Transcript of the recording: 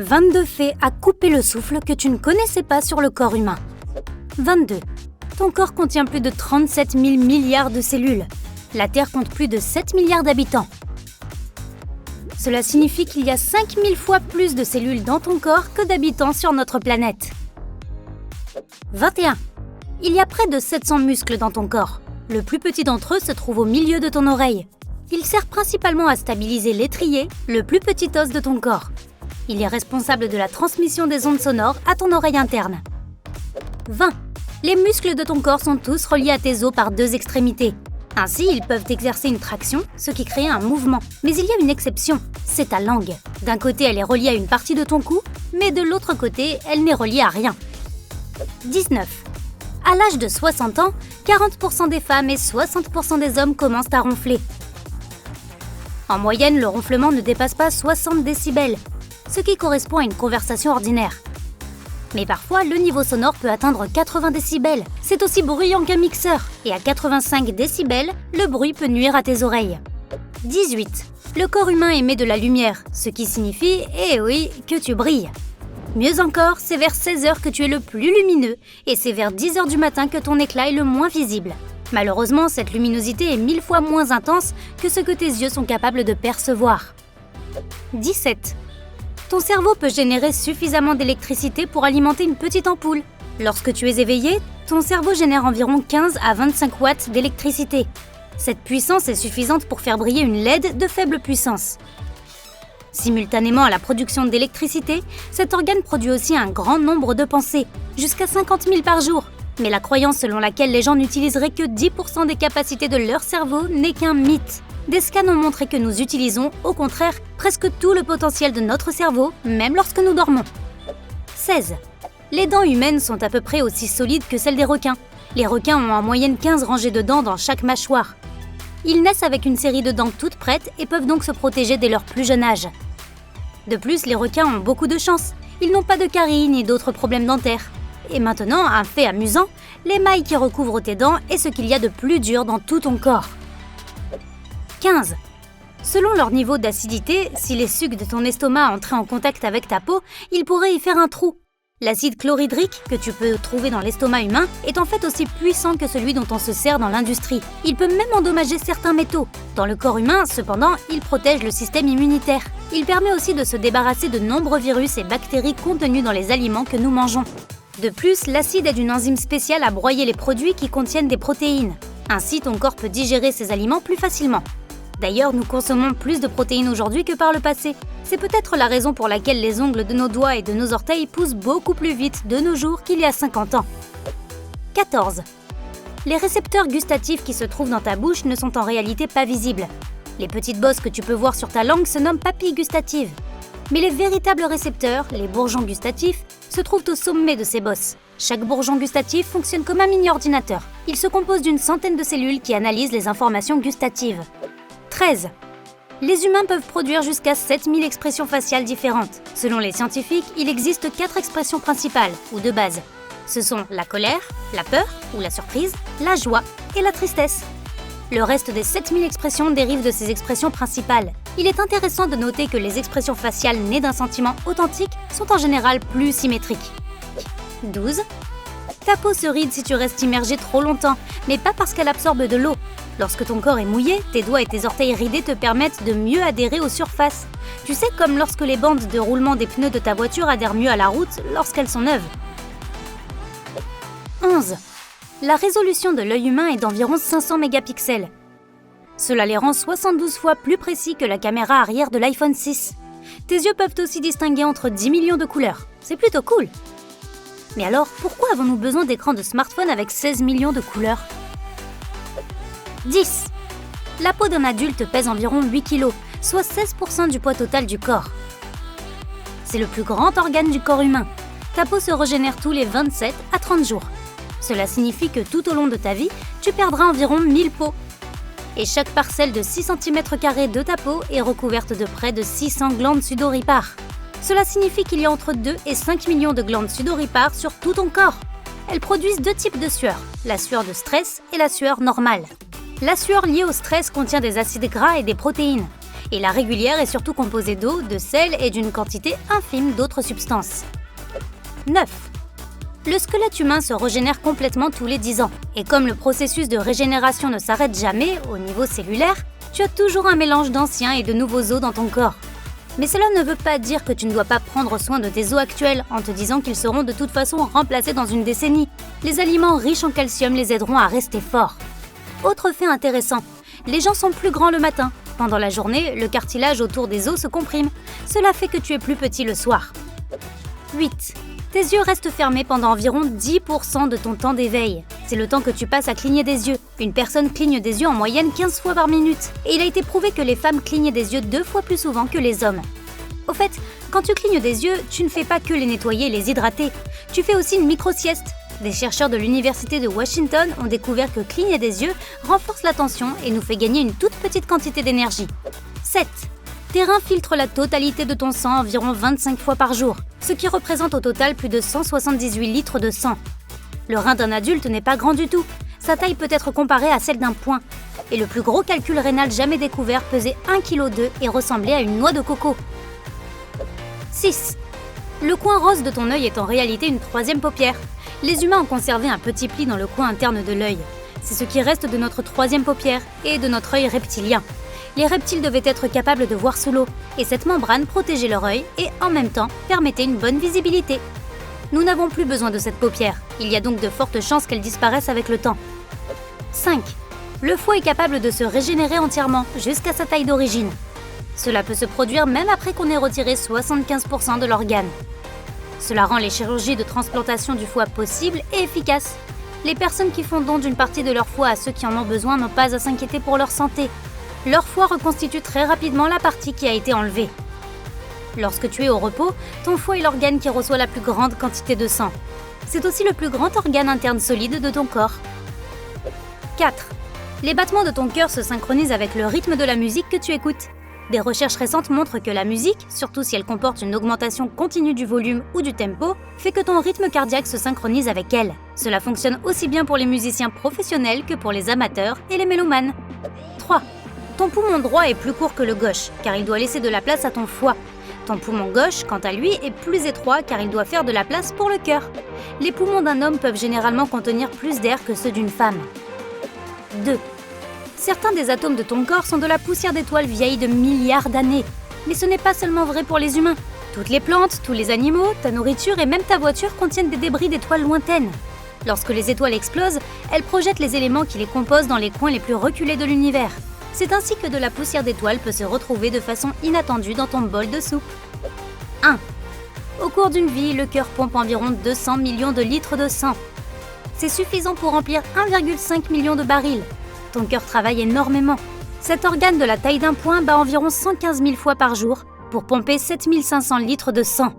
22 faits à couper le souffle que tu ne connaissais pas sur le corps humain. 22. Ton corps contient plus de 37 000 milliards de cellules. La Terre compte plus de 7 milliards d'habitants. Cela signifie qu'il y a 5000 fois plus de cellules dans ton corps que d'habitants sur notre planète. 21. Il y a près de 700 muscles dans ton corps. Le plus petit d'entre eux se trouve au milieu de ton oreille. Il sert principalement à stabiliser l'étrier, le plus petit os de ton corps. Il est responsable de la transmission des ondes sonores à ton oreille interne. 20. Les muscles de ton corps sont tous reliés à tes os par 2 extrémités. Ainsi, ils peuvent exercer une traction, ce qui crée un mouvement. Mais il y a une exception, c'est ta langue. D'un côté, elle est reliée à une partie de ton cou, mais de l'autre côté, elle n'est reliée à rien. 19. À l'âge de 60 ans, 40% des femmes et 60% des hommes commencent à ronfler. En moyenne, le ronflement ne dépasse pas 60 décibels, ce qui correspond à une conversation ordinaire. Mais parfois, le niveau sonore peut atteindre 80 décibels. C'est aussi bruyant qu'un mixeur. Et à 85 décibels, le bruit peut nuire à tes oreilles. 18. Le corps humain émet de la lumière, ce qui signifie, eh oui, que tu brilles. Mieux encore, c'est vers 16 h que tu es le plus lumineux, et c'est vers 10 h du matin que ton éclat est le moins visible. Malheureusement, cette luminosité est 1000 fois moins intense que ce que tes yeux sont capables de percevoir. 17. Ton cerveau peut générer suffisamment d'électricité pour alimenter une petite ampoule. Lorsque tu es éveillé, ton cerveau génère environ 15 à 25 watts d'électricité. Cette puissance est suffisante pour faire briller une LED de faible puissance. Simultanément à la production d'électricité, cet organe produit aussi un grand nombre de pensées, jusqu'à 50 000 par jour. Mais la croyance selon laquelle les gens n'utiliseraient que 10% des capacités de leur cerveau n'est qu'un mythe. Des scans ont montré que nous utilisons, au contraire, presque tout le potentiel de notre cerveau, même lorsque nous dormons. 16. Les dents humaines sont à peu près aussi solides que celles des requins. Les requins ont en moyenne 15 rangées de dents dans chaque mâchoire. Ils naissent avec une série de dents toutes prêtes et peuvent donc se protéger dès leur plus jeune âge. De plus, les requins ont beaucoup de chance. Ils n'ont pas de caries ni d'autres problèmes dentaires. Et maintenant, un fait amusant, l'émail qui recouvre tes dents est ce qu'il y a de plus dur dans tout ton corps. 15. Selon leur niveau d'acidité, si les sucs de ton estomac entraient en contact avec ta peau, ils pourraient y faire un trou. L'acide chlorhydrique, que tu peux trouver dans l'estomac humain, est en fait aussi puissant que celui dont on se sert dans l'industrie. Il peut même endommager certains métaux. Dans le corps humain, cependant, il protège le système immunitaire. Il permet aussi de se débarrasser de nombreux virus et bactéries contenus dans les aliments que nous mangeons. De plus, l'acide est une enzyme spéciale à broyer les produits qui contiennent des protéines. Ainsi, ton corps peut digérer ces aliments plus facilement. D'ailleurs, nous consommons plus de protéines aujourd'hui que par le passé. C'est peut-être la raison pour laquelle les ongles de nos doigts et de nos orteils poussent beaucoup plus vite de nos jours qu'il y a 50 ans. 14. Les récepteurs gustatifs qui se trouvent dans ta bouche ne sont en réalité pas visibles. Les petites bosses que tu peux voir sur ta langue se nomment papilles gustatives. Mais les véritables récepteurs, les bourgeons gustatifs, se trouvent au sommet de ces bosses. Chaque bourgeon gustatif fonctionne comme un mini-ordinateur. Il se compose d'une centaine de cellules qui analysent les informations gustatives. 13. Les humains peuvent produire jusqu'à 7000 expressions faciales différentes. Selon les scientifiques, il existe 4 expressions principales, ou de base. Ce sont la colère, la peur, ou la surprise, la joie et la tristesse. Le reste des 7000 expressions dérivent de ces expressions principales. Il est intéressant de noter que les expressions faciales nées d'un sentiment authentique sont en général plus symétriques. 12. Ta peau se ride si tu restes immergé trop longtemps, mais pas parce qu'elle absorbe de l'eau. Lorsque ton corps est mouillé, tes doigts et tes orteils ridés te permettent de mieux adhérer aux surfaces. Tu sais, comme lorsque les bandes de roulement des pneus de ta voiture adhèrent mieux à la route lorsqu'elles sont neuves. 11. La résolution de l'œil humain est d'environ 500 mégapixels. Cela les rend 72 fois plus précis que la caméra arrière de l'iPhone 6. Tes yeux peuvent aussi distinguer entre 10 millions de couleurs. C'est plutôt cool. Mais alors, pourquoi avons-nous besoin d'écrans de smartphone avec 16 millions de couleurs ? 10. La peau d'un adulte pèse environ 8 kg, soit 16% du poids total du corps. C'est le plus grand organe du corps humain. Ta peau se régénère tous les 27 à 30 jours. Cela signifie que tout au long de ta vie, tu perdras environ 1000 peaux. Et chaque parcelle de 6 cm² de ta peau est recouverte de près de 600 glandes sudoripares. Cela signifie qu'il y a entre 2 et 5 millions de glandes sudoripares sur tout ton corps. Elles produisent 2 types de sueur, la sueur de stress et la sueur normale. La sueur liée au stress contient des acides gras et des protéines. Et la régulière est surtout composée d'eau, de sel et d'une quantité infime d'autres substances. 9. Le squelette humain se régénère complètement tous les 10 ans. Et comme le processus de régénération ne s'arrête jamais au niveau cellulaire, tu as toujours un mélange d'anciens et de nouveaux os dans ton corps. Mais cela ne veut pas dire que tu ne dois pas prendre soin de tes os actuels en te disant qu'ils seront de toute façon remplacés dans une décennie. Les aliments riches en calcium les aideront à rester forts. Autre fait intéressant, les gens sont plus grands le matin. Pendant la journée, le cartilage autour des os se comprime. Cela fait que tu es plus petit le soir. 8. Tes yeux restent fermés pendant environ 10% de ton temps d'éveil. C'est le temps que tu passes à cligner des yeux. Une personne cligne des yeux en moyenne 15 fois par minute. Et il a été prouvé que les femmes clignent des yeux 2 fois plus souvent que les hommes. Au fait, quand tu clignes des yeux, tu ne fais pas que les nettoyer et les hydrater. Tu fais aussi une micro-sieste. Des chercheurs de l'université de Washington ont découvert que cligner des yeux renforce l'attention et nous fait gagner une toute petite quantité d'énergie. 7. Tes reins filtrent la totalité de ton sang environ 25 fois par jour, ce qui représente au total plus de 178 litres de sang. Le rein d'un adulte n'est pas grand du tout, sa taille peut être comparée à celle d'un poing. Et le plus gros calcul rénal jamais découvert pesait 1,2 kg et ressemblait à une noix de coco. 6. Le coin rose de ton œil est en réalité une troisième paupière. Les humains ont conservé un petit pli dans le coin interne de l'œil. C'est ce qui reste de notre troisième paupière et de notre œil reptilien. Les reptiles devaient être capables de voir sous l'eau, et cette membrane protégeait leur œil et, en même temps, permettait une bonne visibilité. Nous n'avons plus besoin de cette paupière, il y a donc de fortes chances qu'elle disparaisse avec le temps. 5. Le foie est capable de se régénérer entièrement, jusqu'à sa taille d'origine. Cela peut se produire même après qu'on ait retiré 75% de l'organe. Cela rend les chirurgies de transplantation du foie possibles et efficaces. Les personnes qui font don d'une partie de leur foie à ceux qui en ont besoin n'ont pas à s'inquiéter pour leur santé. Leur foie reconstitue très rapidement la partie qui a été enlevée. Lorsque tu es au repos, ton foie est l'organe qui reçoit la plus grande quantité de sang. C'est aussi le plus grand organe interne solide de ton corps. 4. Les battements de ton cœur se synchronisent avec le rythme de la musique que tu écoutes. Des recherches récentes montrent que la musique, surtout si elle comporte une augmentation continue du volume ou du tempo, fait que ton rythme cardiaque se synchronise avec elle. Cela fonctionne aussi bien pour les musiciens professionnels que pour les amateurs et les mélomanes. 3. Ton poumon droit est plus court que le gauche, car il doit laisser de la place à ton foie. Ton poumon gauche, quant à lui, est plus étroit car il doit faire de la place pour le cœur. Les poumons d'un homme peuvent généralement contenir plus d'air que ceux d'une femme. 2. Certains des atomes de ton corps sont de la poussière d'étoiles vieilles de milliards d'années. Mais ce n'est pas seulement vrai pour les humains. Toutes les plantes, tous les animaux, ta nourriture et même ta voiture contiennent des débris d'étoiles lointaines. Lorsque les étoiles explosent, elles projettent les éléments qui les composent dans les coins les plus reculés de l'univers. C'est ainsi que de la poussière d'étoiles peut se retrouver de façon inattendue dans ton bol de soupe. 1. Au cours d'une vie, le cœur pompe environ 200 millions de litres de sang. C'est suffisant pour remplir 1,5 million de barils. Ton cœur travaille énormément. Cet organe de la taille d'un poing bat environ 115 000 fois par jour pour pomper 7 500 litres de sang.